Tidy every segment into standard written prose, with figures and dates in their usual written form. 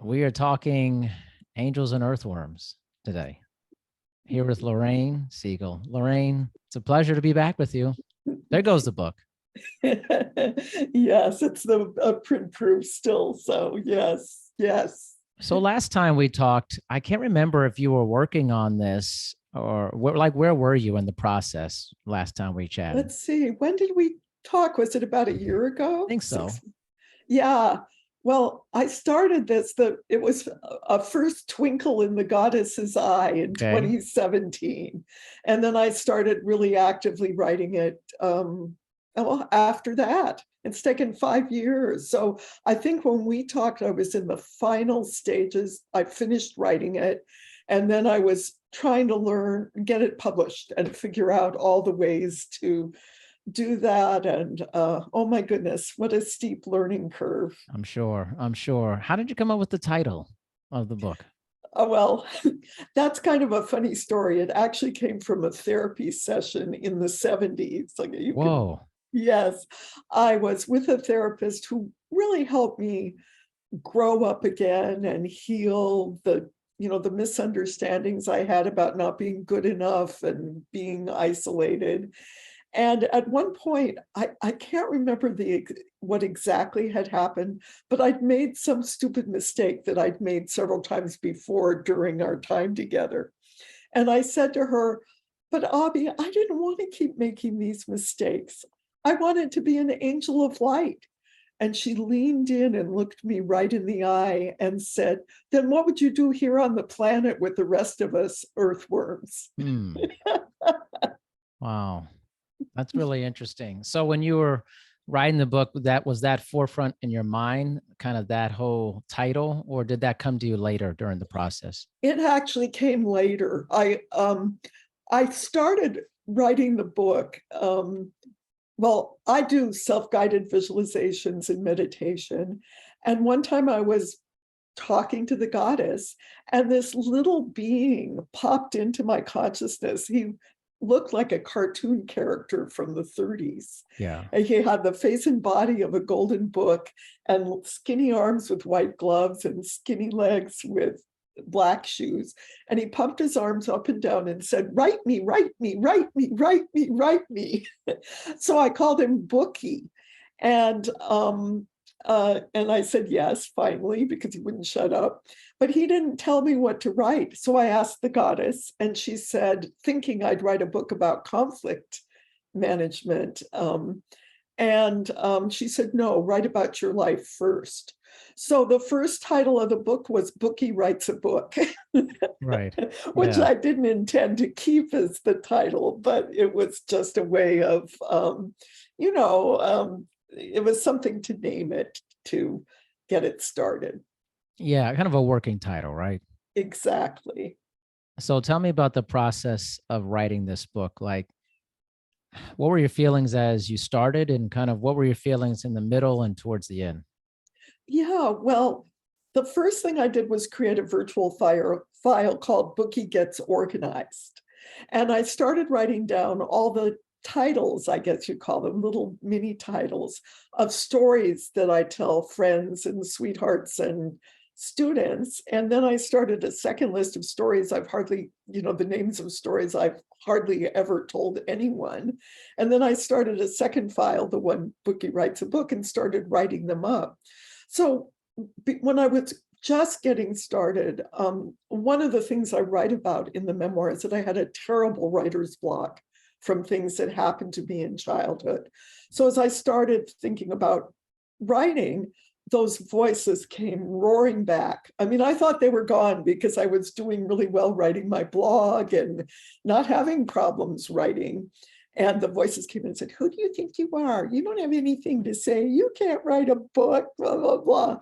We are talking angels and earthworms today, here with Lorraine Segal. Lorraine, it's a pleasure to be back with you. There goes the book. Yes, it's the print proof still. So yes. So last time we talked, I can't remember if you were working on this or where were you in the process last time we chatted? Let's see. When did we talk? Was it about a year I ago? think so. Yeah. Well, I started this. It was a first twinkle in the goddess's eye in Okay. 2017, and then I started really actively writing it. Well, after that, it's taken 5 years. So I think when we talked, I was in the final stages. I finished writing it, and then I was trying to get it published, and figure out all the ways to do that. And oh my goodness, what a steep learning curve. I'm sure. I'm sure. How did you come up with the title of the book? Well, that's kind of a funny story. It actually came from a therapy session in the 70s. Like you can, Whoa. yes, I was with a therapist who really helped me grow up again and heal the misunderstandings I had about not being good enough and being isolated. And at one point, I can't remember what exactly had happened, but I'd made some stupid mistake that I'd made several times before during our time together. And I said to her, but Abby, I didn't want to keep making these mistakes. I wanted to be an angel of light. And she leaned in and looked me right in the eye and said, then what would you do here on the planet with the rest of us earthworms? Hmm. Wow. That's really interesting. So when you were writing the book, that was that forefront in your mind, kind of that whole title, or did that come to you later during the process? It actually came later. I started writing the book. Well, I do self-guided visualizations and meditation. And one time I was talking to the goddess, and this little being popped into my consciousness. He looked like a cartoon character from the 30s. Yeah. And he had the face and body of a golden book, and skinny arms with white gloves, and skinny legs with black shoes. And he pumped his arms up and down and said, write me, write me, write me, write me, write me. So I called him Bookie. And I said yes, finally, because he wouldn't shut up. But he didn't tell me what to write. So I asked the goddess, and she said, thinking I'd write a book about conflict management. She said, no, write about your life first. So the first title of the book was Bookie Writes a Book, Right. which Yeah. I didn't intend to keep as the title, but it was just a way of, it was something to name it, to get it started. Yeah. Kind of a working title, right? Exactly. So tell me about the process of writing this book. Like, what were your feelings as you started, and kind of what were your feelings in the middle and towards the end? Yeah, well, the first thing I did was create a virtual file called Bookie Gets Organized. And I started writing down all the titles, I guess you call them, little mini titles of stories that I tell friends and sweethearts and students. And then I started a second list of stories the names of stories I've hardly ever told anyone. And then I started a second file, the one Bookie Writes a Book, and started writing them up. So when I was just getting started, one of the things I write about in the memoir is that I had a terrible writer's block from things that happened to me in childhood. So as I started thinking about writing, those voices came roaring back. I mean, I thought they were gone because I was doing really well writing my blog and not having problems writing. And the voices came in and said, who do you think you are? You don't have anything to say. You can't write a book, blah, blah, blah.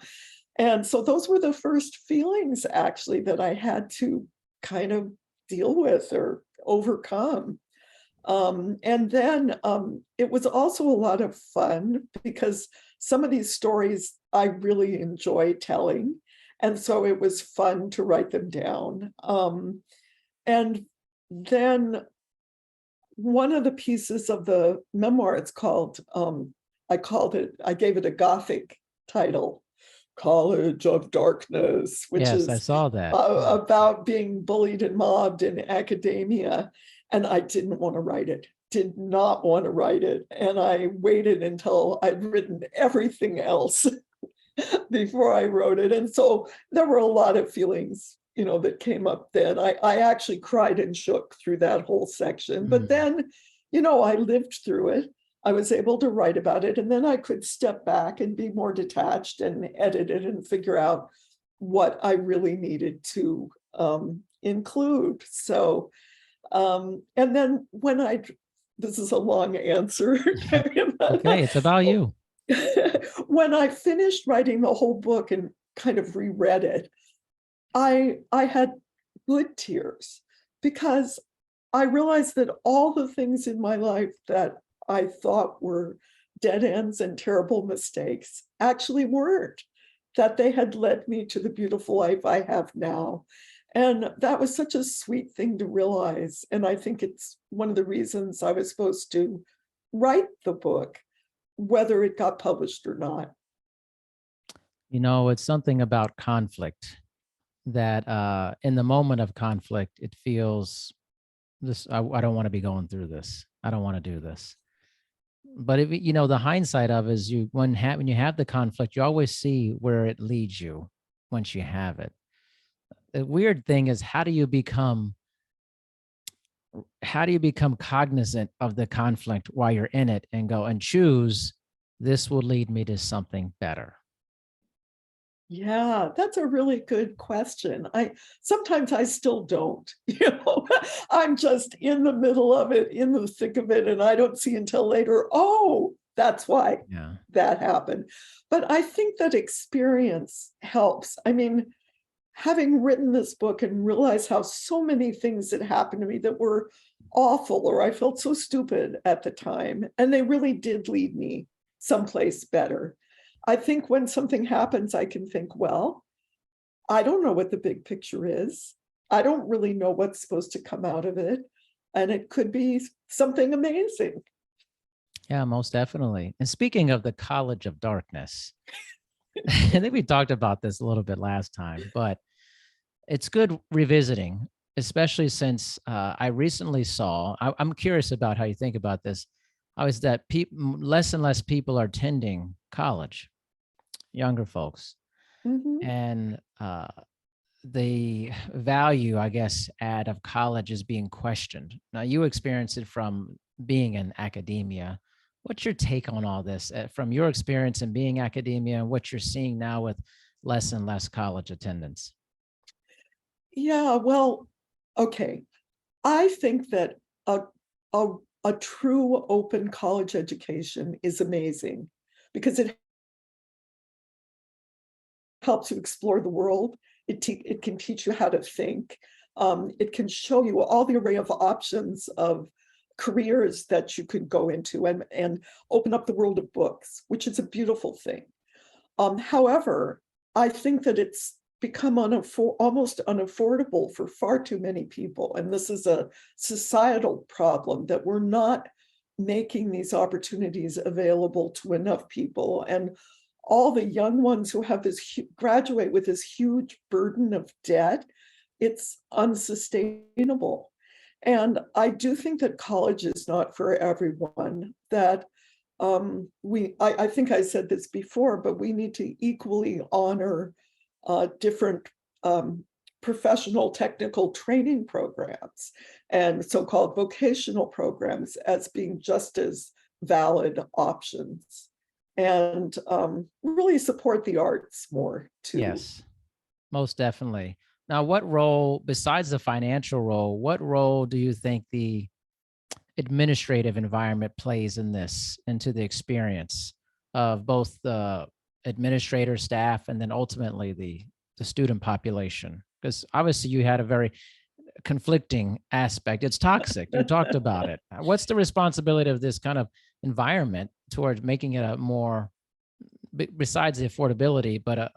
And so those were the first feelings, actually, that I had to kind of deal with or overcome. And then it was also a lot of fun because some of these stories I really enjoy telling. And so it was fun to write them down. And then one of the pieces of the memoir, I gave it a Gothic title College of Darkness, which Yes, I is saw that. Yeah. about being bullied and mobbed in academia. And I didn't want to write it, did not want to write it. And I waited until I'd written everything else before I wrote it. And so there were a lot of feelings, that came up then. I actually cried and shook through that whole section. But Mm. then, I lived through it. I was able to write about it. And then I could step back and be more detached and edit it and figure out what I really needed to include. So, and then this is a long answer. Okay, it's about you. When I finished writing the whole book and kind of reread it, I had good tears because I realized that all the things in my life that I thought were dead ends and terrible mistakes actually weren't, that they had led me to the beautiful life I have now. And that was such a sweet thing to realize. And I think it's one of the reasons I was supposed to write the book, whether it got published or not. It's something about conflict that in the moment of conflict, it feels this, I don't want to be going through this. I don't want to do this. But if the hindsight of is when you have the conflict, you always see where it leads you once you have it. The weird thing is how do you become cognizant of the conflict while you're in it and go and choose this will lead me to something better? Yeah, that's a really good question. Sometimes I still don't, I'm just in the middle of it, in the thick of it, and I don't see until later, oh, that's why Yeah. that happened. But I think that experience helps. I mean, having written this book and realized how so many things that happened to me that were awful, or I felt so stupid at the time, and they really did lead me someplace better. I think when something happens, I can think, well, I don't know what the big picture is. I don't really know what's supposed to come out of it. And it could be something amazing. Yeah, most definitely. And speaking of the College of Darkness, I think we talked about this a little bit last time, but it's good revisiting, especially since I recently saw. I'm curious about how you think about this. How is that less and less people are attending college, younger folks, Mhm. and the value, I guess, add of college is being questioned. Now, you experience it from being in academia. What's your take on all this from your experience in being academia and what you're seeing now with less and less college attendance? Yeah, well, okay. I think that a, a, a true open college education is amazing because it helps you explore the world. It can teach you how to think. It can show you all the array of options of careers that you could go into and open up the world of books, which is a beautiful thing. However, I think that it's become almost unaffordable for far too many people. And this is a societal problem that we're not making these opportunities available to enough people. And all the young ones who have graduate with this huge burden of debt, it's unsustainable. And I do think that college is not for everyone, that I think I said this before, but we need to equally honor different professional technical training programs and so-called vocational programs as being just as valid options, and really support the arts more too. Yes, most definitely. Now, what role, besides the financial role, what role do you think the administrative environment plays in this, into the experience of both the administrator, staff, and then ultimately the student population? Because obviously you had a very conflicting aspect. It's toxic. You talked about it. What's the responsibility of this kind of environment towards making it a more, besides the affordability, but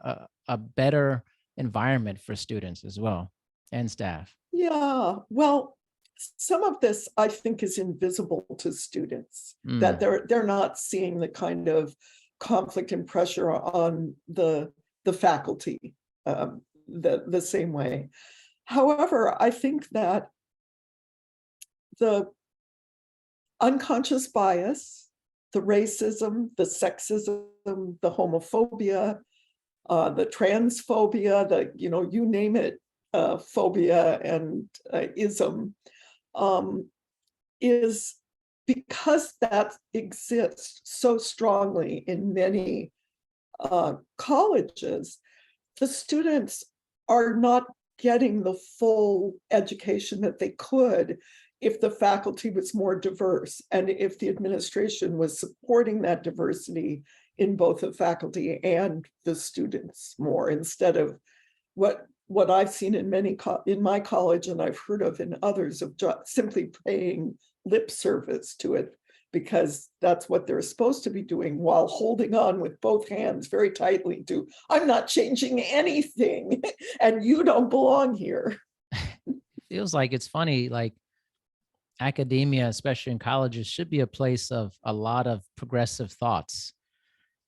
a better environment for students as well and staff? Yeah, well, some of this I think is invisible to students, that Mm, they're not seeing the kind of conflict and pressure on the the faculty the same way. However, I think that the unconscious bias, the racism, the sexism, the homophobia, the transphobia, you name it, phobia and ism, is because that exists so strongly in many colleges, the students are not getting the full education that they could if the faculty was more diverse and if the administration was supporting that diversity in both the faculty and the students more, instead of what I've seen in my college, and I've heard of in others, of simply paying lip service to it because that's what they're supposed to be doing, while holding on with both hands very tightly to, I'm not changing anything and you don't belong here. Feels like it's funny, like academia, especially in colleges, should be a place of a lot of progressive thoughts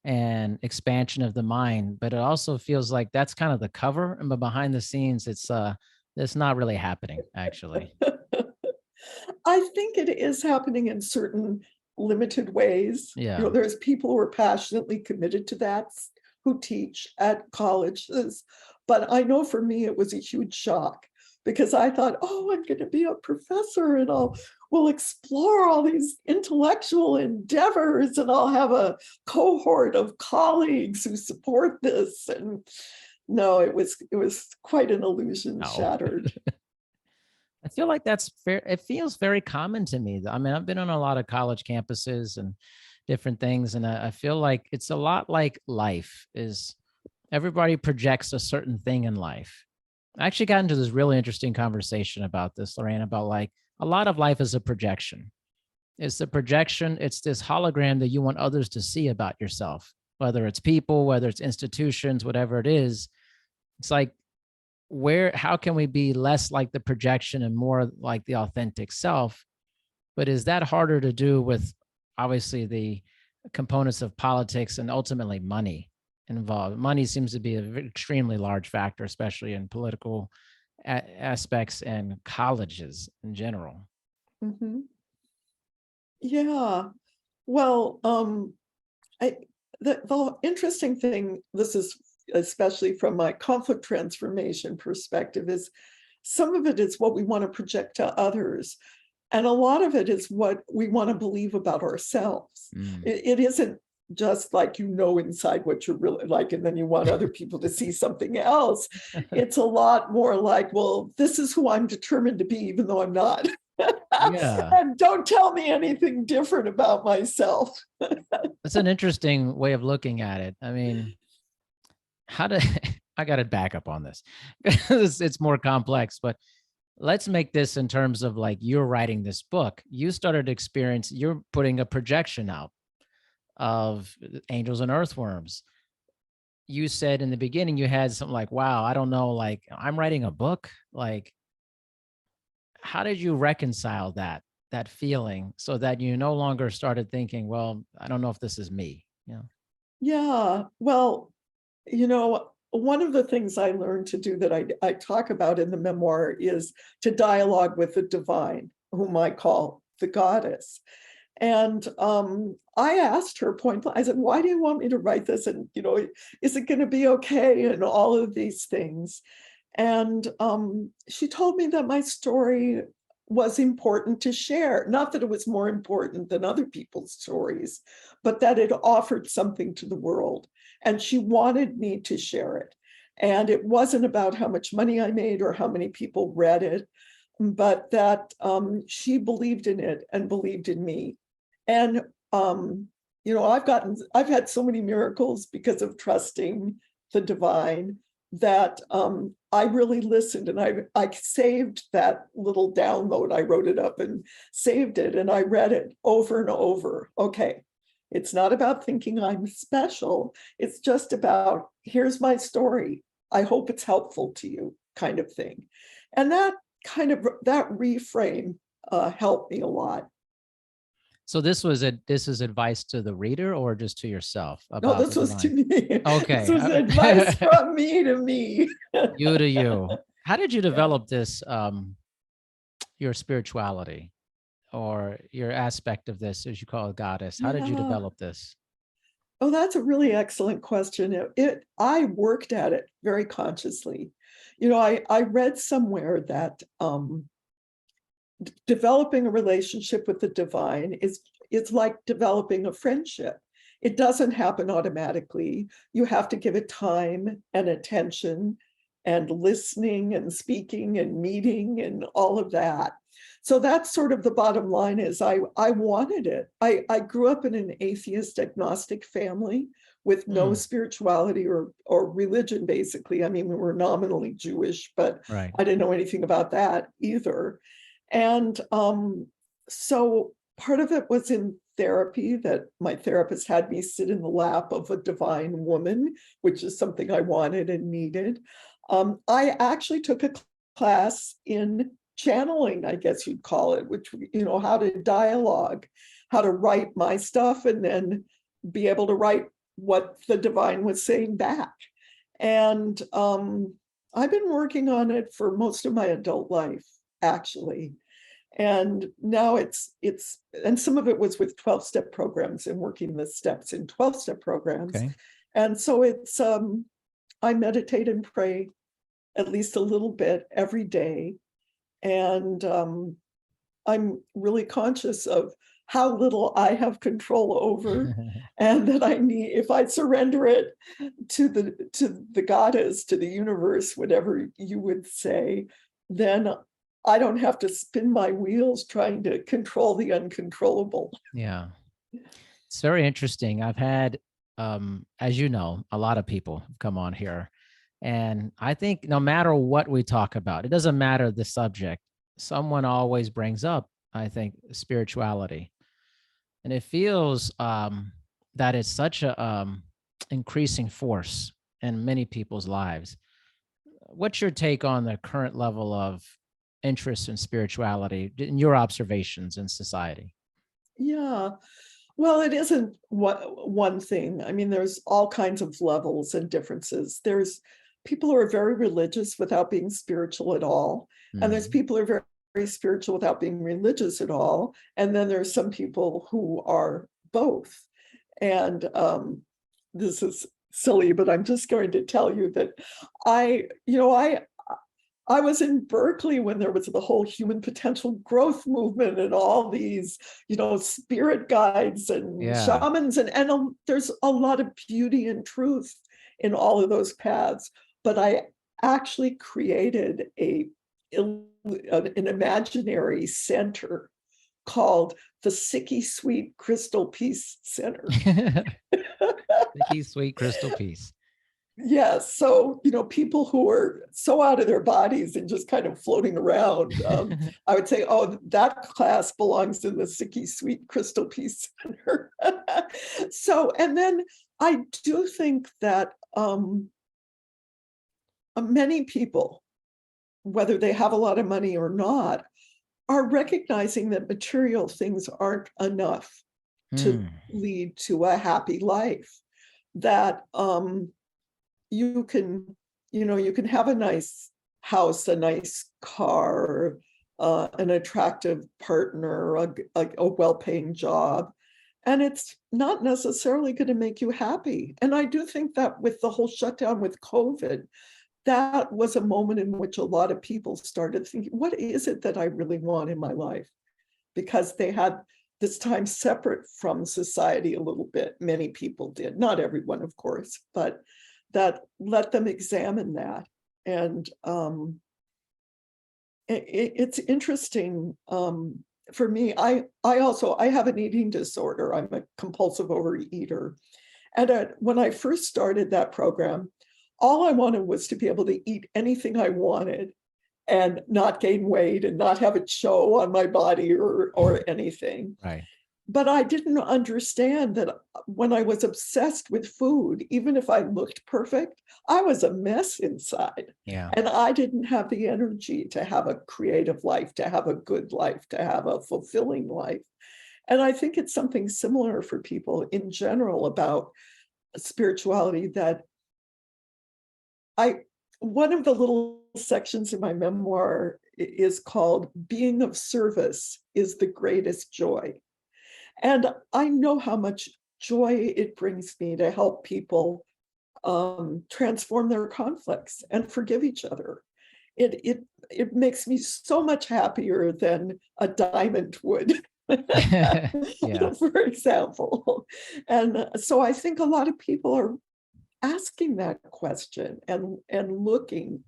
and expansion of the mind, but it also feels like that's kind of the cover, but behind the scenes it's not really happening, actually. I think it is happening in certain limited ways. Yeah. There's people who are passionately committed to that, who teach at colleges. But I know for me, it was a huge shock because I thought, oh, I'm going to be a professor and we'll explore all these intellectual endeavors and I'll have a cohort of colleagues who support this. And no, it was quite an illusion shattered. I feel like that's fair. It feels very common to me. I mean, I've been on a lot of college campuses and different things, and I feel like it's a lot like life is. Everybody projects a certain thing in life. I actually got into this really interesting conversation about this, Lorraine, about like a lot of life is a projection. It's the projection. It's this hologram that you want others to see about yourself, whether it's people, whether it's institutions, whatever it is. It's like, how can we be less like the projection and more like the authentic self? But is that harder to do with obviously the components of politics and ultimately money involved? Money seems to be an extremely large factor, especially in political aspects and colleges in general. Mm-hmm. Yeah. Well, the interesting thing, this is especially from my conflict transformation perspective, is some of it is what we want to project to others. And a lot of it is what we want to believe about ourselves. It isn't just like, inside what you're really like, and then you want other people to see something else. It's a lot more like, well, this is who I'm determined to be, even though I'm not. Yeah. And don't tell me anything different about myself. That's an interesting way of looking at it. I mean, I got to back up on this because it's more complex, but let's make this in terms of like you're writing this book. You started to experience, you're putting a projection out of angels and earthworms. You said in the beginning you had something like, wow, I don't know, like I'm writing a book. Like, how did you reconcile that feeling so that you no longer started thinking, well, I don't know if this is me? Yeah. Well, one of the things I learned to do that I talk about in the memoir is to dialogue with the divine, whom I call the goddess. And I asked her point blank, I said, why do you want me to write this? And, is it going to be okay? And all of these things. And she told me that my story was important to share. Not that it was more important than other people's stories, but that it offered something to the world. And she wanted me to share it. And it wasn't about how much money I made or how many people read it, but that she believed in it and believed in me. And, I've had so many miracles because of trusting the divine that I really listened, and I saved that little download. I wrote it up and saved it, and I read it over and over. Okay, it's not about thinking I'm special. It's just about, here's my story. I hope it's helpful to you, kind of thing. And that reframe helped me a lot. So this is advice to the reader or just to yourself No, about the this was to divine? me. This Okay. was advice from me to me. You to you. How did you develop this your spirituality or your aspect of this, as you call it, goddess? How did you Yeah. develop this? Oh, that's a really excellent question. I worked at it very consciously. I read somewhere that developing a relationship with the divine is like developing a friendship. It doesn't happen automatically. You have to give it time and attention and listening and speaking and meeting and all of that. So that's sort of the bottom line is I wanted it. I grew up in an atheist agnostic family with no Mm, spirituality or religion, basically. I mean, we were nominally Jewish, but right. I didn't know anything about that either. And so part of it was in therapy that my therapist had me sit in the lap of a divine woman, which is something I wanted and needed. I actually took a class in channeling, I guess you'd call it, which, how to dialogue, how to write my stuff and then be able to write what the divine was saying back. And I've been working on it for most of my adult life, actually. And now and some of it was with 12-step programs and working the steps in 12-step programs. Okay. And so I meditate and pray at least a little bit every day. And I'm really conscious of how little I have control over, and that I need, if I surrender it to the goddess, to the universe, whatever you would say, then I don't have to spin my wheels trying to control the uncontrollable. Yeah. It's very interesting. I've had, as you know, a lot of people have come on here. And I think no matter what we talk about, it doesn't matter the subject, someone always brings up, I think, spirituality. And it feels that it's such a increasing force in many people's lives. What's your take on the current level of interest in spirituality in your observations in society? Yeah. Well, it isn't one thing. I mean, there's all kinds of levels and differences. There's people who are very religious without being spiritual at all. And there's Mm. people who are very, very spiritual without being religious at all. And then there's some people who are both. And this is silly, but I'm just going to tell you that I was in Berkeley when there was the whole human potential growth movement and all these, spirit guides and Yeah. shamans, and there's a lot of beauty and truth in all of those paths. But I actually created an imaginary center called the Sicky Sweet Crystal Peace Center. Sticky, sweet crystal peace. Yes. So, people who are so out of their bodies and just kind of floating around, I would say, oh, that class belongs in the Sicky Sweet Crystal Peace Center. So, and then I do think that many people, whether they have a lot of money or not, are recognizing that material things aren't enough to Hmm. lead to a happy life. That you can have a nice house, a nice car, an attractive partner, a well-paying job, and it's not necessarily going to make you happy. And I do think that with the whole shutdown with COVID, that was a moment in which a lot of people started thinking, what is it that I really want in my life? Because they had this time separate from society a little bit. Many people did, not everyone, of course, but that let them examine that. And it's interesting for me. I have an eating disorder. I'm a compulsive overeater. And when I first started that program, all I wanted was to be able to eat anything I wanted and not gain weight and not have it show on my body or anything. Right. But I didn't understand that when I was obsessed with food, even if I looked perfect, I was a mess inside. Yeah. And I didn't have the energy to have a creative life, to have a good life, to have a fulfilling life. And I think it's something similar for people in general about spirituality, that one of the little sections in my memoir is called "Being of Service is the Greatest Joy." And I know how much joy it brings me to help people transform their conflicts and forgive each other. It makes me so much happier than a diamond would, Yeah. for example. And so I think a lot of people are asking that question and looking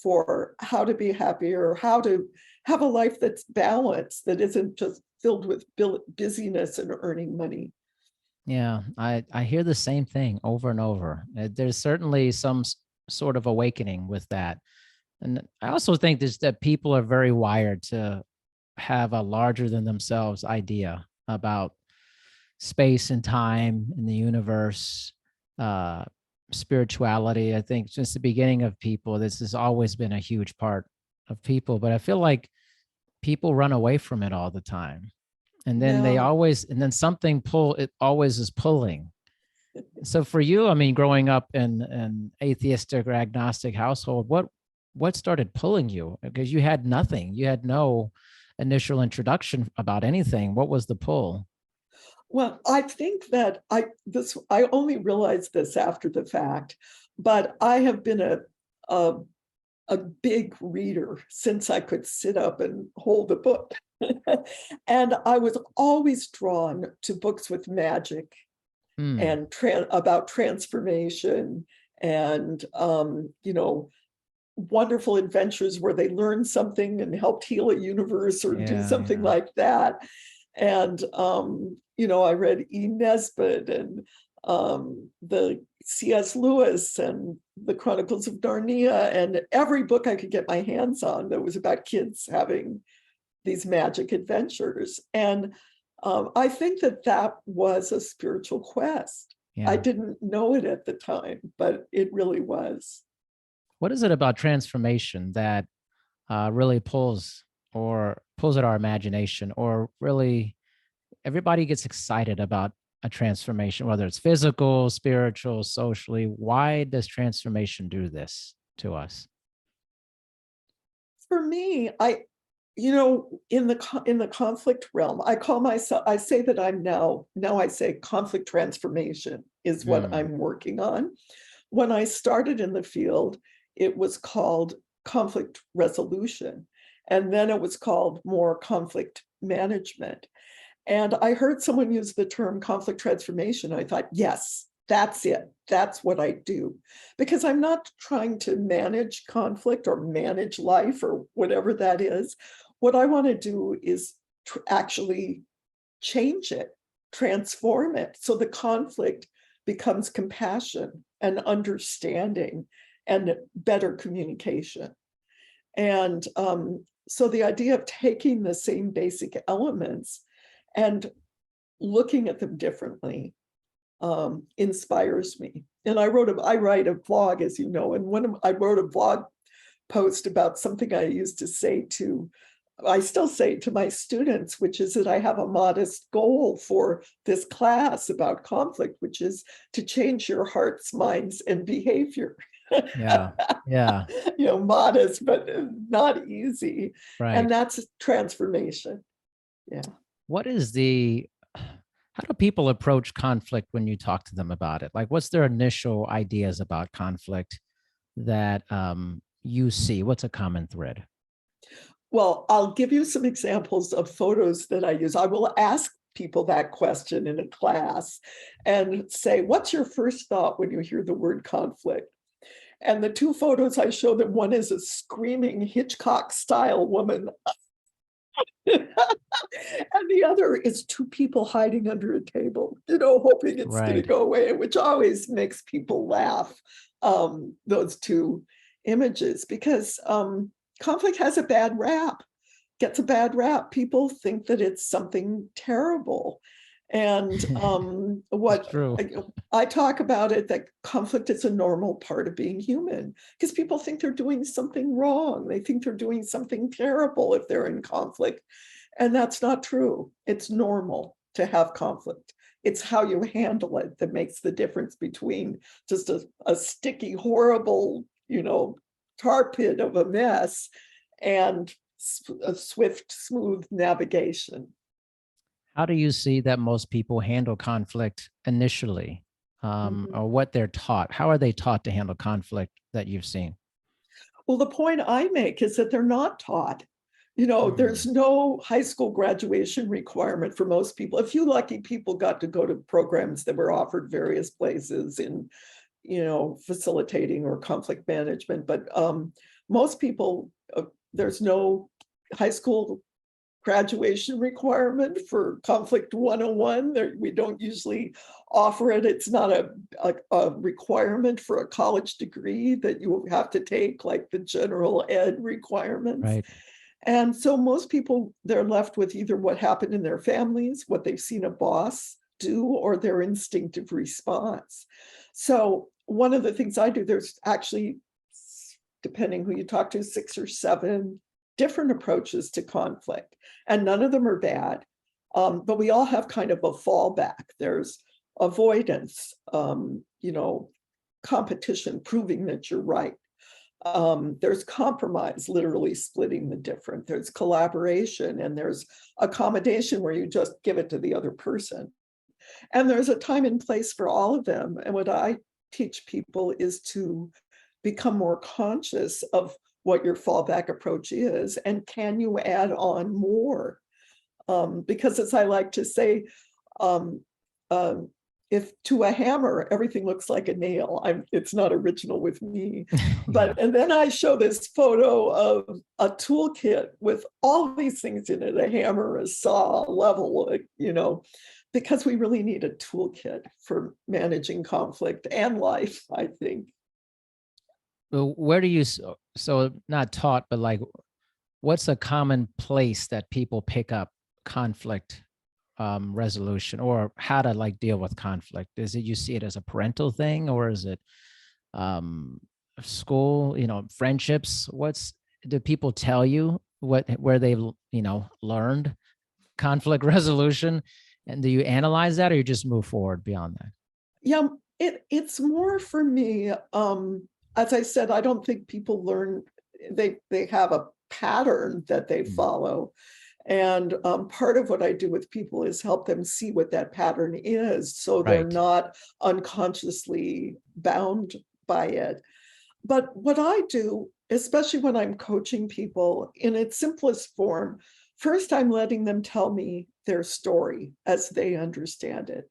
for how to be happier, how to have a life that's balanced, that isn't just filled with busyness and earning money. Yeah, I hear the same thing over and over. There's certainly some sort of awakening with that. And I also think this that people are very wired to have a larger than themselves idea about space and time in the universe, uh, spirituality. I think since the beginning of people, this has always been a huge part of people, but I feel like people run away from it all the time. And then Yeah. and then something it always is pulling. So for you, I mean, growing up in an atheistic or agnostic household, what started pulling you? Because you had nothing, you had no initial introduction about anything. What was the pull? Well, I think that I only realized this after the fact, but I have been a, a big reader since I could sit up and hold a book. And I was always drawn to books with magic Hmm. and about transformation and wonderful adventures where they learned something and helped heal a universe or do Yeah, something yeah. like that. And I read E. Nesbitt and the C.S. Lewis and the Chronicles of Narnia, and every book I could get my hands on that was about kids having these magic adventures. And I think that was a spiritual quest. I Yeah. didn't know it at the time, but it really was. What is it about transformation that really pulls at our imagination, or really everybody gets excited about a transformation, whether it's physical, spiritual, socially? Why does transformation do this to us? For me, in the conflict realm, I say that I'm now I say conflict transformation is what Mm, I'm working on. When I started in the field, it was called conflict resolution, and then it was called more conflict management. And I heard someone use the term conflict transformation. I thought, yes, that's it. That's what I do. Because I'm not trying to manage conflict or manage life or whatever that is. What I want to do is actually change it, transform it. So the conflict becomes compassion and understanding and better communication. And so the idea of taking the same basic elements and looking at them differently inspires me. And I write a blog, as you know, and I wrote a blog post about something I still say to my students, which is that I have a modest goal for this class about conflict, which is to change your hearts, minds, and behavior. yeah. Yeah. Modest, but not easy. And Right. that's transformation. Yeah. What is the How do people approach conflict when you talk to them about it? Like, what's their initial ideas about conflict that you see? What's a common thread? Well, I'll give you some examples of photos that I use. I will ask people that question in a class and say, what's your first thought when you hear the word conflict? And the two photos I show them, one is a screaming Hitchcock style woman. And the other is two people hiding under a table, hoping it's going to Right. go away, which always makes people laugh, those two images, because conflict has a bad rap, gets a bad rap. People think that it's something terrible. And It's what true. I talk about it, that conflict is a normal part of being human, because people think they're doing something wrong. They think they're doing something terrible if they're in conflict. And that's not true. It's normal. to have conflict. It's how you handle it that makes the difference between just a sticky, horrible, tar pit of a mess and a swift, smooth navigation. How do you see that most people handle conflict initially, or what they're taught? How are they taught to handle conflict that you've seen? Well, the point I make is that they're not taught. There's Mm, no high school graduation requirement for most people. A few lucky people got to go to programs that were offered various places in, facilitating or conflict management. But most people, there's no high school graduation requirement for conflict 101. We don't usually offer it. It's not a requirement for a college degree that you have to take, like the general ed requirements. right. And so most people, they're left with either what happened in their families, what they've seen a boss do, or their instinctive response. So one of the things I do, there's actually, depending who you talk to, 6 or 7 different approaches to conflict, and none of them are bad. But we all have kind of a fallback. There's avoidance, competition, proving that you're right. There's compromise, literally splitting the different. There's collaboration, and there's accommodation where you just give it to the other person. And there's a time and place for all of them. And what I teach people is to become more conscious of what your fallback approach is, and can you add on more? Because as I like to say, um, if to a hammer everything looks like a nail, it's not original with me. Yeah. And then I show this photo of a toolkit with all these things in it: a hammer, a saw, a level, because we really need a toolkit for managing conflict and life, I think. Well, where do you, so not taught, but like, what's a common place that people pick up conflict resolution, or how to like deal with conflict? Is it, you see it as a parental thing, or is it um school, friendships? Do people tell you where they've, learned conflict resolution? And do you analyze that, or you just move forward beyond that? Yeah, it's more for me. As I said, I don't think people learn, they have a pattern that they Mm, follow. And part of what I do with people is help them see what that pattern is, so they're right. not unconsciously bound by it. But what I do, especially when I'm coaching people in its simplest form, first I'm letting them tell me their story as they understand it,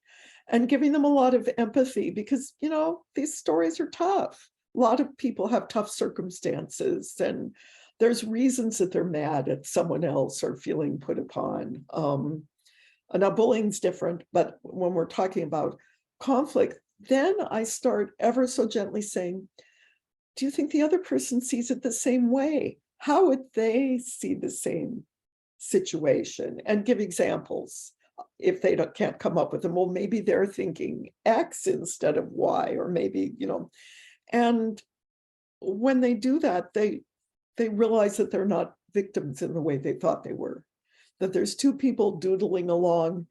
and giving them a lot of empathy, because, these stories are tough. A lot of people have tough circumstances, and there's reasons that they're mad at someone else or feeling put upon. Now, bullying's different, but when we're talking about conflict, then I start ever so gently saying, do you think the other person sees it the same way? How would they see the same situation? And give examples. If they can't come up with them, well, maybe they're thinking X instead of Y, or maybe, and when they do that, they realize that they're not victims in the way they thought they were, that there's two people doodling along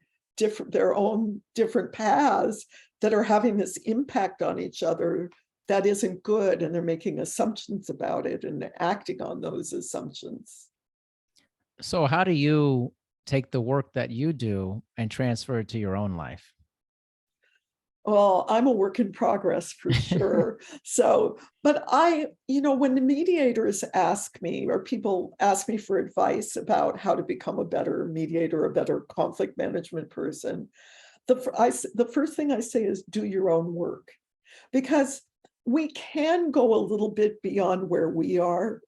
their own different paths that are having this impact on each other that isn't good, and they're making assumptions about it and acting on those assumptions. So how do you take the work that you do and transfer it to your own life? Well, I'm a work in progress for sure. So, but when the mediators ask me, or people ask me for advice about how to become a better mediator, a better conflict management person, the first thing I say is do your own work, because we can go a little bit beyond where we are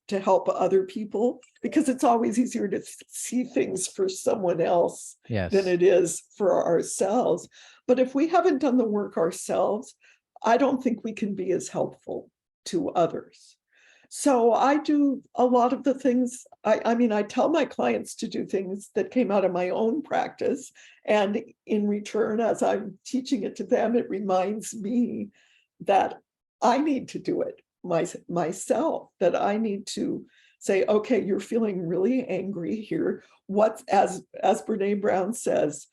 to help other people, because it's always easier to see things for someone else than Yes. it is for ourselves. But if we haven't done the work ourselves, I don't think we can be as helpful to others. So I do a lot of the things, I mean, I tell my clients to do things that came out of my own practice. And in return, as I'm teaching it to them, it reminds me that I need to do it myself, that I need to say, okay, you're feeling really angry here. What's, as Brene Brown says,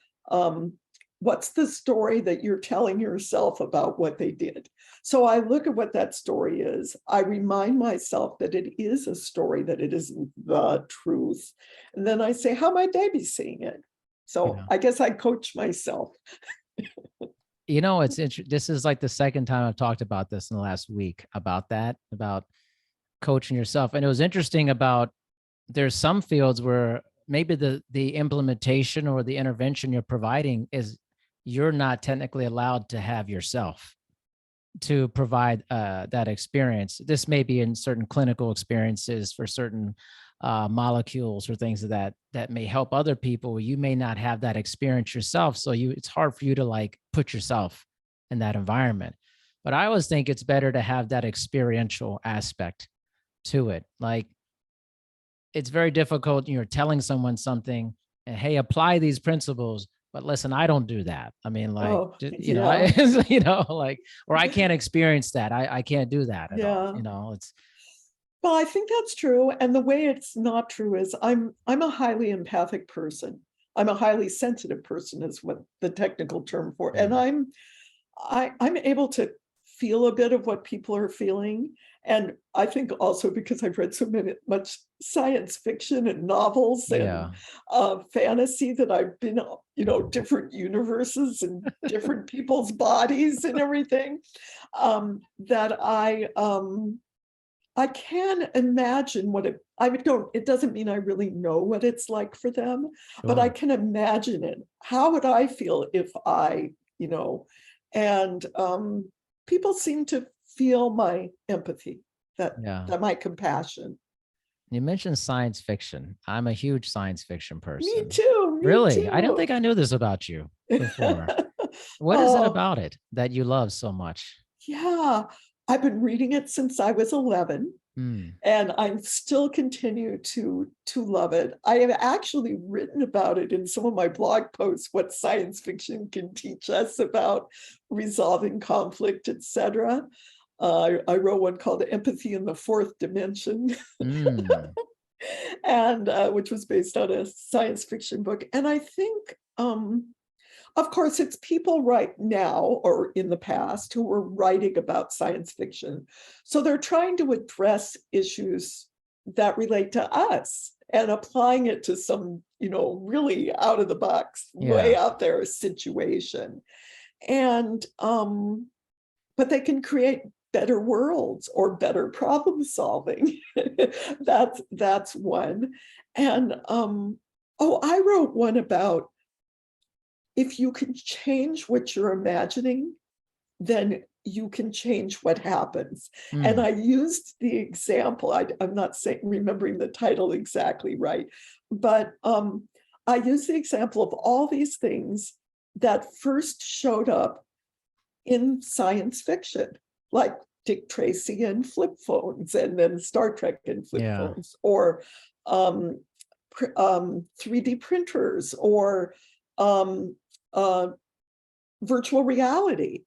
what's the story that you're telling yourself about what they did? So I look at what that story is. I remind myself that it is a story, that it isn't the truth. And then I say, how might they be seeing it? So Yeah. I guess I coach myself. You know, it's interesting. This is like the second time I've talked about this in the last week, about that, about coaching yourself. And it was interesting about, there's some fields where maybe the implementation or the intervention you're providing is, you're not technically allowed to have yourself to provide that experience. This may be in certain clinical experiences for certain molecules or things of that may help other people. You may not have that experience yourself, so it's hard for you to like put yourself in that environment. But I always think it's better to have that experiential aspect to it. Like, it's very difficult, you're telling someone something and, hey, apply these principles, but listen, I don't do that. I mean, like, Oh, you know, yeah. you know, like, or I can't experience that. I can't do that at all. Yeah. You know, it's, Well, I think that's true. And the way it's not true is I'm a highly empathic person. I'm a highly sensitive person is what the technical term for. And I'm able to feel a bit of what people are feeling. And I think also because I've read so much science fiction and novels and yeah, fantasy, that I've been, different universes and different people's bodies and everything, that I can imagine what it doesn't mean I really know what it's like for them, but I sure. can imagine it. How would I feel if and people seem to feel my empathy, that Yeah. my compassion. You mentioned science fiction. I'm a huge science fiction Me person. too, me Really? I don't too. think I knew this about you before. What is it Oh, about it that you love so much? yeah. I've been reading it since I was 11. Hmm. And I still continue to love it. I have actually written about it in some of my blog posts, what science fiction can teach us about resolving conflict, etc. I wrote one called Empathy in the Fourth Dimension, Hmm. and which was based on a science fiction book. And I think, of course, it's people right now or in the past who were writing about science fiction. So they're trying to address issues that relate to us and applying it to some, really out of the box, way Yeah. out there situation. And but they can create better worlds or better problem solving. That's one. And I wrote one about, if you can change what you're imagining, then you can change what happens. And Hmm. I used the example, I'm not remembering the title exactly right, but I used the example of all these things that first showed up in science fiction, like Dick Tracy and flip phones, and then Star Trek and flip Yeah. phones, or 3D printers, or um, uh, virtual reality.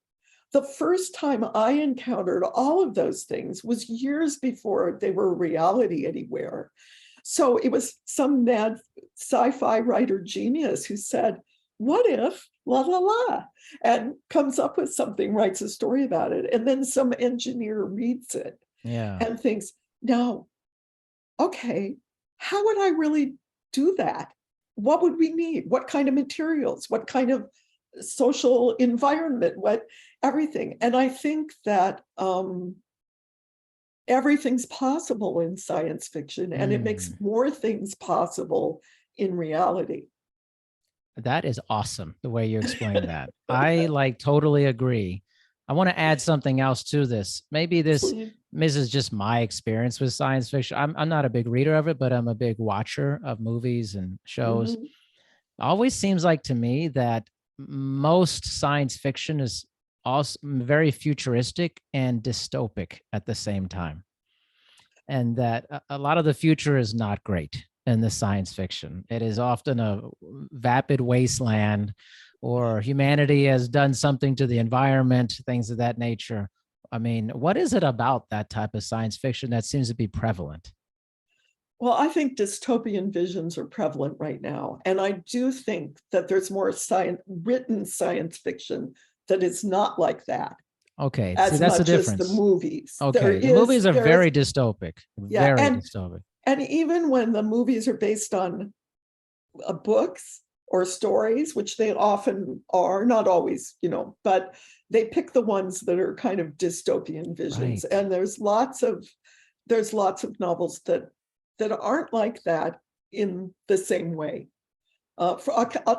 The first time I encountered all of those things was years before they were reality anywhere. So it was some mad sci-fi writer genius who said, what if la la la, and comes up with something, writes a story about it, and then some engineer reads it Yeah. and thinks, now, okay, how would I really do that? What would we need? What kind of materials? What kind of social environment? What everything? And I think that everything's possible in science fiction, and it makes Hmm. more things possible in reality. That is awesome, the way you explain that. I like totally agree. I want to add something else to this. Maybe this is just my experience with science fiction. I'm not a big reader of it, but I'm a big watcher of movies and shows. Mhm. Always seems like to me that most science fiction is also very futuristic and dystopic at the same time, and that a lot of the future is not great in the science fiction. It is often a vapid wasteland, or humanity has done something to the environment, things of that nature. I mean, what is it about that type of science fiction that seems to be prevalent? Well, I think dystopian visions are prevalent right now. And I do think that there's more written science fiction that is not like that Okay, see, as that's the much as the difference. movies. Okay, the movies are There is, very dystopic, yeah. very dystopic. And even when the movies are based on books or stories, which they often are, not always, but they pick the ones that are kind of dystopian visions. Right. And there's lots of novels that aren't like that in the same way. I'll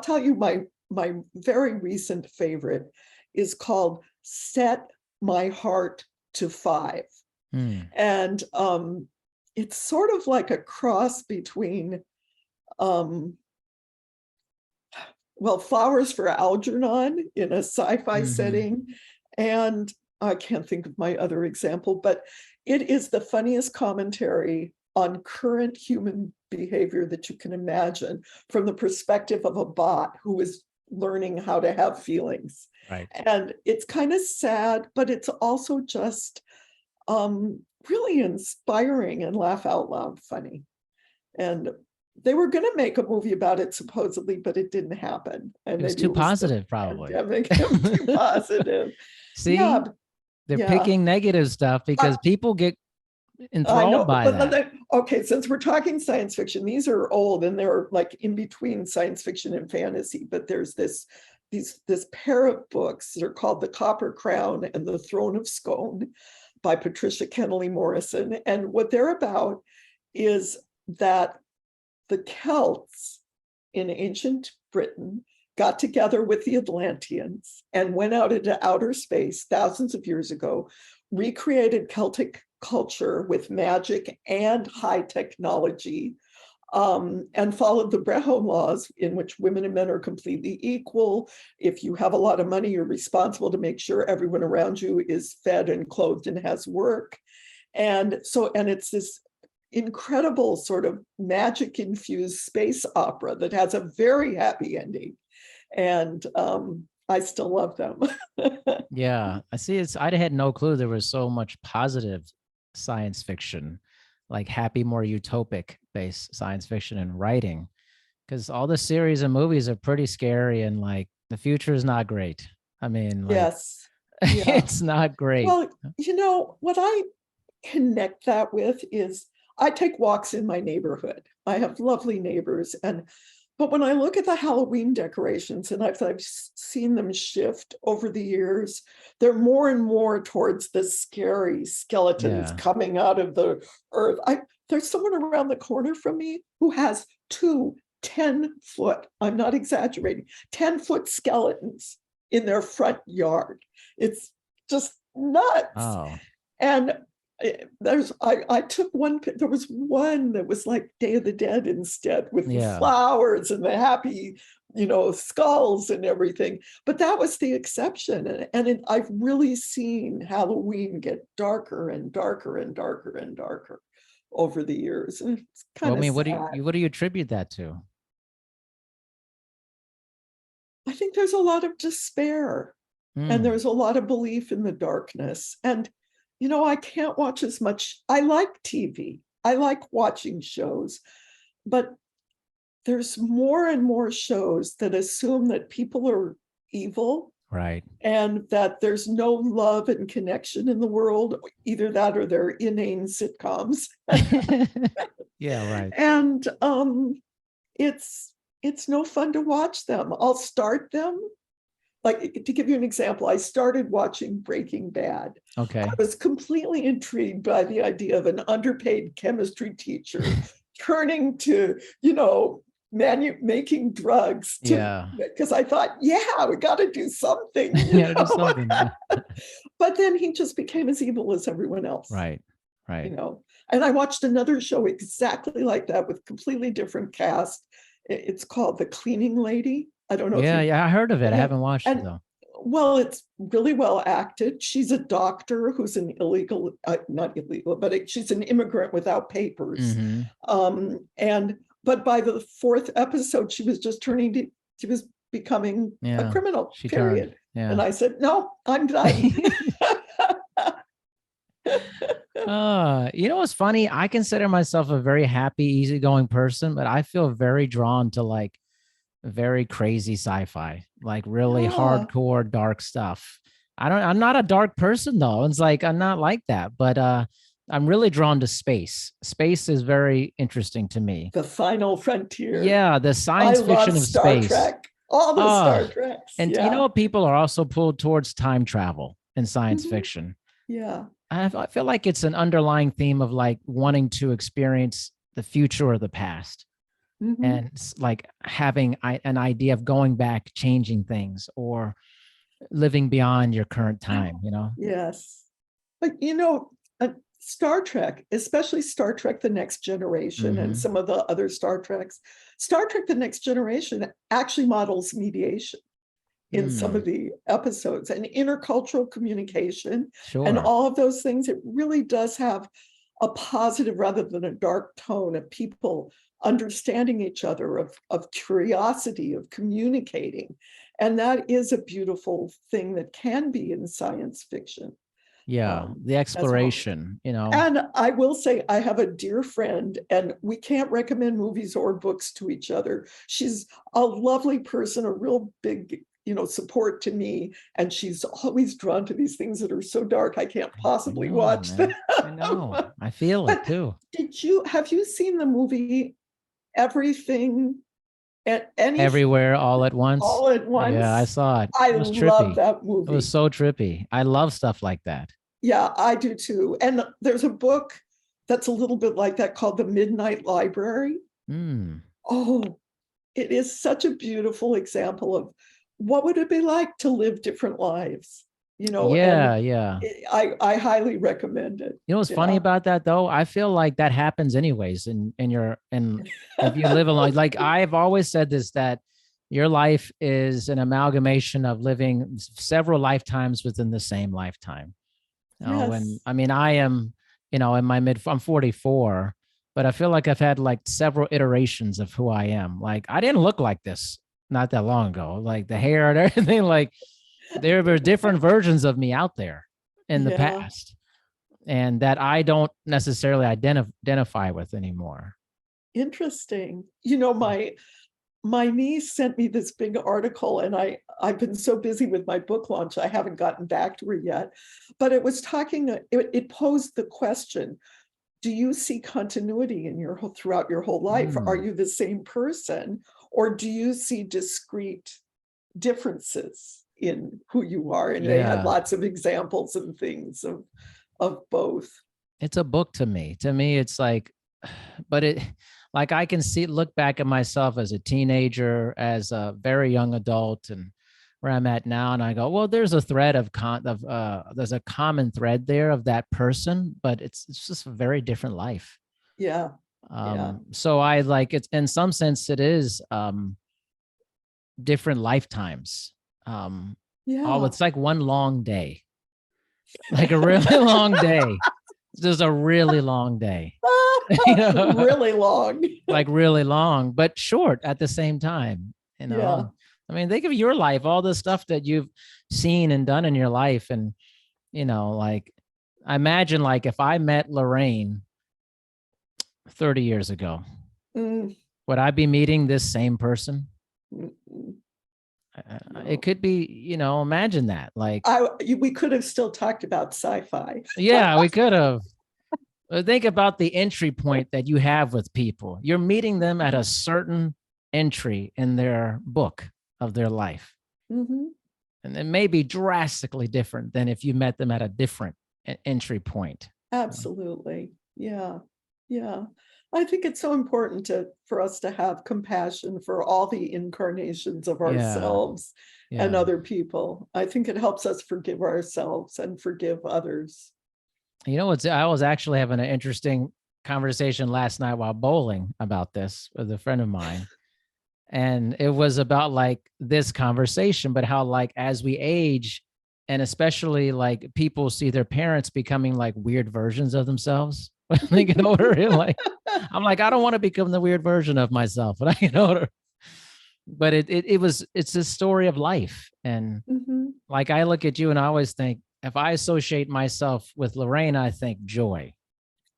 tell you my very recent favorite is called Set My Heart to 5. And it's sort of like a cross between Flowers for Algernon in a sci-fi setting, and I can't think of my other example, but it is the funniest commentary on current human behavior that you can imagine from the perspective of a bot who is learning how to have feelings. Right. And it's kind of sad, but it's also just really inspiring and laugh out loud funny. And they were going to make a movie about it supposedly, but it didn't happen. And it was too positive, probably. Too positive. See, yeah, they're picking negative stuff because people get enthralled by that. Okay, since we're talking science fiction, these are old and they're like in between science fiction and fantasy. But there's this pair of books that are called The Copper Crown and The Throne of Scone by Patricia Kennelly Morrison. And what they're about is that the Celts in ancient Britain got together with the Atlanteans and went out into outer space thousands of years ago, recreated Celtic culture with magic and high technology, and followed the Brehon laws, in which women and men are completely equal. If you have a lot of money, you're responsible to make sure everyone around you is fed and clothed and has work. And it's this incredible sort of magic infused space opera that has a very happy ending. And I still love them. Yeah, I see. I had no clue there was so much positive science fiction, like happy, more utopic based science fiction and writing, because all the series and movies are pretty scary and like the future is not great. I mean, like, yes, it's not great. Well, what I connect that with is I take walks in my neighborhood. I have lovely neighbors, but when I look at the Halloween decorations, and I've seen them shift over the years, they're more and more towards the scary skeletons coming out of the earth. There's someone around the corner from me who has 2 10-foot, I'm not exaggerating, 10-foot skeletons in their front yard. It's just nuts. Oh. And I took one, there was one that was like Day of the Dead instead, with the flowers and the happy, skulls and everything. But that was the exception. And I've really seen Halloween get darker and darker and darker and darker over the years. And it's kind of what do you attribute that to? I think there's a lot of despair and there's a lot of belief in the darkness. And I can't watch as much. I like TV. I like watching shows, but there's more and more shows that assume that people are evil. Right. And that there's no love and connection in the world, either that or they're inane sitcoms. Yeah, right. And it's no fun to watch them. I'll start them. Like, to give you an example, I started watching Breaking Bad. Okay. I was completely intrigued by the idea of an underpaid chemistry teacher turning to, making drugs. Because I thought, we got to do something. Do something. But then he just became as evil as everyone else. Right. And I watched another show exactly like that with completely different cast. It's called The Cleaning Lady. I don't know. I heard of it. I haven't watched it though. Well, it's really well acted. She's a doctor who's an illegal, not illegal, but she's an immigrant without papers. But by the 4th episode, she was becoming a criminal, period. And I said, no, I'm done. You know what's funny? I consider myself a very happy, easygoing person, but I feel very drawn to like very crazy sci-fi, like really Yeah, hardcore dark stuff. I'm not a dark person though. It's like I'm not like that, but I'm really drawn to space. Space is very interesting to me. the final frontier. Yeah, the I science love fiction of Star space. Trek, all the Star Ah, Treks. and you Yeah. know, people are also pulled towards time travel in science Mhm. fiction. Yeah. I feel like it's an underlying theme of like wanting to experience the future or the past, Mhm. and like having an idea of going back, changing things, or living beyond your current time, you know? Yes. But Star Trek, especially Star Trek The Next Generation and Hmm. some of the other Star Treks, Star Trek The Next Generation actually models mediation in some of Mm, the episodes and intercultural communication and sure. all of those things. It really does have a positive rather than a dark tone of people understanding each other, of curiosity, of communicating. And that is a beautiful thing that can be in science fiction Yeah, the as well. exploration, you know. And I will say, I have a dear friend, and we can't recommend movies or books to each other. She's a lovely person, a real big, support to me. And she's always drawn to these things that are so dark, I can't I possibly know, watch them. man. I know. I feel it But too. have you seen the movie Everything and Anything Everywhere all at once. All at Yeah, I Once? saw it. I It was love trippy. that It was movie. so trippy. I love stuff like that. Yeah, I do too. And there's a book that's a little bit like that called The Midnight Library. Mm. Oh, it is such a beautiful example of what would it be like to live different lives, and Yeah, yeah. I highly recommend it. You know what's funny Yeah. about that though? I feel like that happens anyways in your and if you live alone, like I've always said this, that your life is an amalgamation of living several lifetimes within the same lifetime. When Yes. I mean I am, in my I'm 44, but I feel like I've had like several iterations of who I am. Like I didn't look like this not that long ago. Like the hair and everything, like there were different versions of me out there in the Yeah. past, and that I don't necessarily identify with anymore. Interesting. My niece sent me this big article, and I've been so busy with my book launch I haven't gotten back to her yet. But it was it posed the question, do you see continuity in throughout your whole life? Are Mm, you the same person, or do you see discrete differences in who you are? And they had yeah, lots of examples and things of both. it's a book to me. To me, it's like, but it, like I can look back at myself as a teenager, as a very young adult, and where I'm at now, and I go, well, there's a thread there's a common thread there of that person, but it's just a very different life. Yeah. Yeah. So I like it's in some sense it is different lifetimes. Um, oh, Yeah. it's like one long day, like a really long day. It's just a really long day, you know, Really long. like really long, but short at the same time, you Yeah. know. I mean, think of your life, all the stuff that you've seen and done in your life. And, like I imagine like if I met Lorraine 30 years ago, Mm, would I be meeting this same person? mm, mm. It No. could be, imagine that. Like, We could have still talked about sci-fi. yeah, we could have. Think about the entry point that you have with people. You're meeting them at a certain entry in their book of their life. Mhm. And it may be drastically different than if you met them at a different entry point. Absolutely. Yeah. Yeah. I think it's so important for us to have compassion for all the incarnations of Yeah. ourselves and Yeah. other people. I think it helps us forgive ourselves and forgive others. I was actually having an interesting conversation last night while bowling about this with a friend of mine. And it was about like this conversation, but how like as we age, and especially like people see their parents becoming like weird versions of themselves when they get older. And like I'm like, I don't want to become the weird version of myself when I get older. But it's a story of life. And Mhm. like I look at you and I always think if I associate myself with Lorraine, I think joy.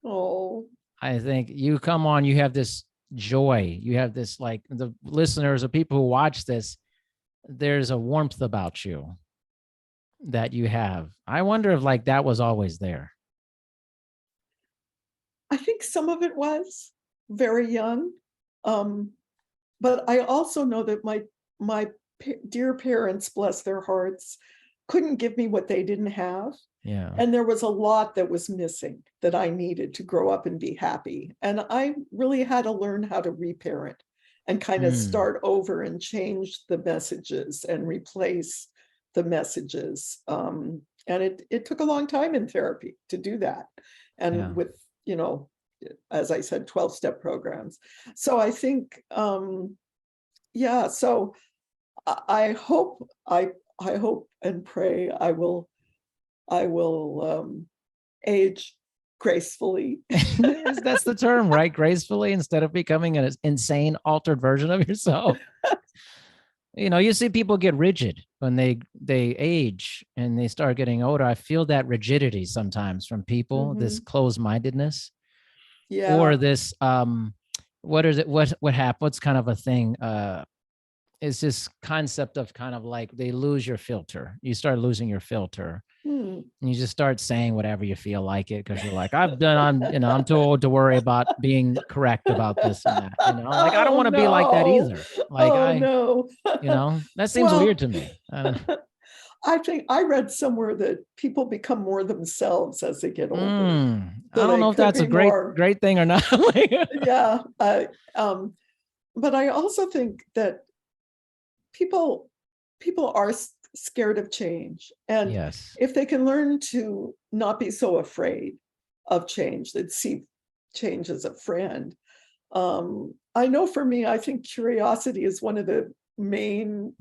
Oh, I think you come on, you have this joy. You have this, like, the listeners or people who watch this, there's a warmth about you that you have. I wonder if like that was always there. I think some of it was very young. Um, but I also know that my dear parents, bless their hearts, couldn't give me what they didn't have. Yeah. And there was a lot that was missing that I needed to grow up and be happy. And I really had to learn how to reparent and kind of start over and change the messages and replace the messages. And it took a long time in therapy to do that. And Yeah. with, as I said, 12-step programs. So I think, yeah, so I hope, I hope and pray I will age gracefully. That's the term, right? Gracefully, instead of becoming an insane altered version of yourself. You see people get rigid when they age and they start getting older. I feel that rigidity sometimes from people, this closed-mindedness, Yeah. or this what is it? What happened? What's kind of a thing? Is this concept of kind of like they lose your filter. You start losing your filter. And you just start saying whatever you feel like it because you're like, I'm too old to worry about being correct about this and that. Like I don't want to be like that either. Like no. That seems weird to me. I think I read somewhere that people become more themselves as they get older. I don't know if that's a great thing or not. Yeah. But I also think that people are scared of change. And yes, if they can learn to not be so afraid of change, that see change as a friend. I know for me, I think curiosity is one of the main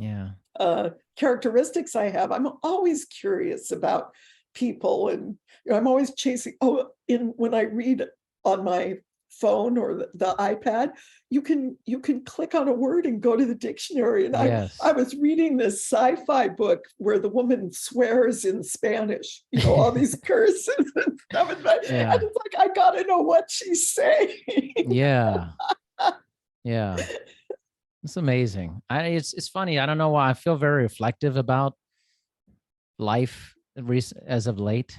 characteristics I have. I'm always curious about people, and I'm always chasing. When I read on my phone or the iPad, you can click on a word and go to the dictionary. And I was reading this sci-fi book where the woman swears in Spanish, all these curses and stuff. And it's like, I gotta know what she's saying. Yeah. It's amazing. It's funny. I don't know why I feel very reflective about life as of late.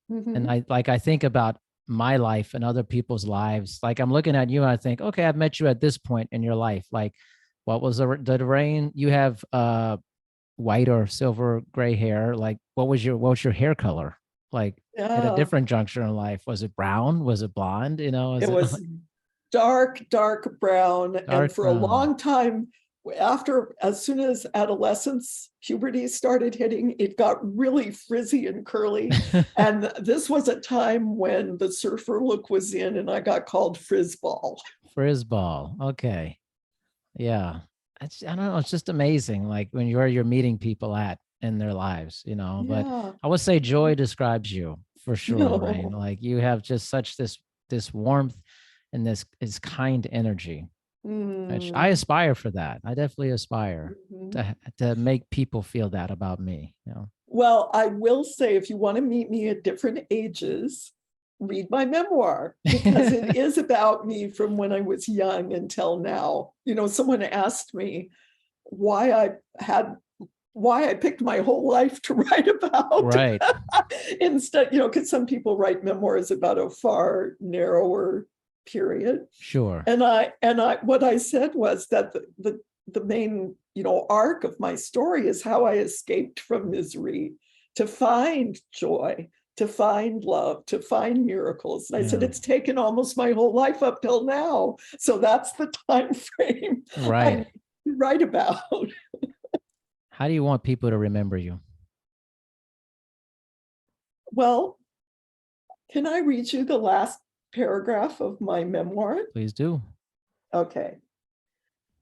And I think about my life and other people's lives. Like I'm looking at you and I think, okay, I've met you at this point in your life. Like what was the rain? You have white or silver gray hair. Like what was your hair color? Like at a different juncture in life? Was it brown? Was it blonde? It was like dark brown. And for a long time, as soon as adolescence, puberty started hitting, it got really frizzy and curly. And this was a time when the surfer look was in, and I got called Frizzball. Frizzball. Okay. Yeah. I don't know. It's just amazing. Like when you're meeting people in their lives, but I would say joy describes you for sure, right? Like you have just such this warmth and this kind energy. Which I aspire for that. I definitely aspire to make people feel that about me. Well, I will say, if you want to meet me at different ages, read my memoir, because it is about me from when I was young until now. Someone asked me why I picked my whole life to write about. Right. Instead, because some people write memoirs about a far narrower period. Sure. And what I said was that the main, arc of my story is how I escaped from misery to find joy, to find love, to find miracles. And I said, it's taken almost my whole life up till now. So that's the time frame I write about. How do you want people to remember you? Well, can I read you the last paragraph of my memoir? Please do. Okay.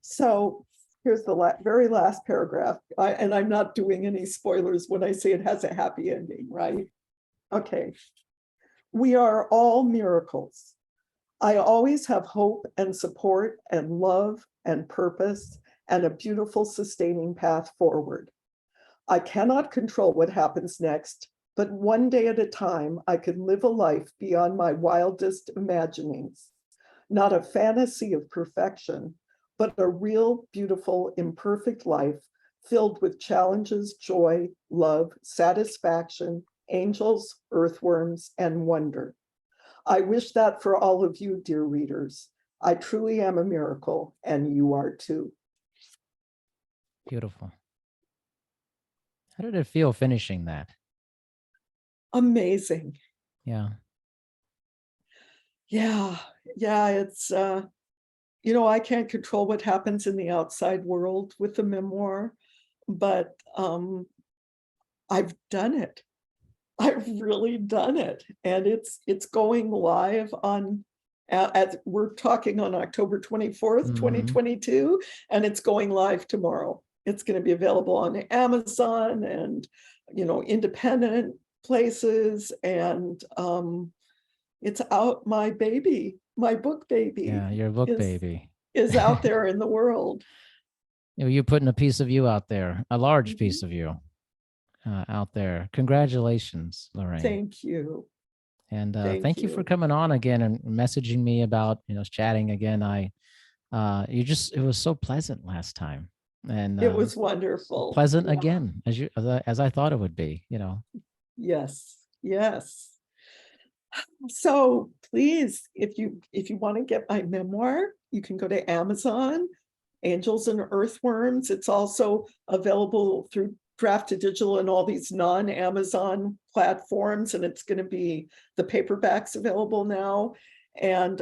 So here's the very last paragraph. And I'm not doing any spoilers when I say it has a happy ending, right? Okay. We are all miracles. I always have hope and support and love and purpose and a beautiful sustaining path forward. I cannot control what happens next, but one day at a time, I could live a life beyond my wildest imaginings. Not a fantasy of perfection, but a real, beautiful, imperfect life filled with challenges, joy, love, satisfaction, angels, earthworms, and wonder. I wish that for all of you, dear readers. I truly am a miracle, and you are too. Beautiful. How did it feel finishing that? Amazing. Yeah. Yeah, yeah, it's I can't control what happens in the outside world with the memoir, but I've done it. I've really done it. And it's going live on as we're talking on October 24th, Mhm. 2022, and it's going live tomorrow. It's going to be available on Amazon and independent places, and it's out. My baby, my book baby Yeah, your book is baby. is out there in the world. You're putting a piece of you out there, a large Mhm. piece of you out there. Congratulations, Lorraine. Thank you. And Thank thank you for you. coming on again and messaging me about, chatting again. It was so pleasant last time, and It was wonderful. pleasant Yeah. again as I thought it would be. Yes. Yes. So please, if you want to get my memoir, you can go to Amazon, Angels and Earthworms. It's also available through Draft to Digital and all these non-Amazon platforms, and it's going to be the paperbacks available now. And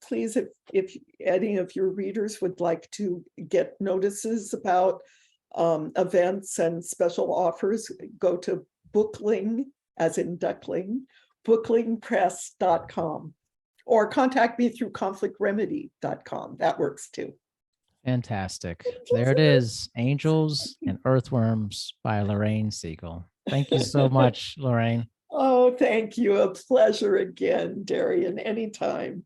please, if any of your readers would like to get notices about events and special offers, go to Bookling, as in duckling, booklingpress.com, or contact me through conflictremedy.com. That works too. Fantastic. There it is, Angels and Earthworms by Lorraine Segal. Thank you so much, Lorraine. Oh, thank you. A pleasure again, Darian, anytime.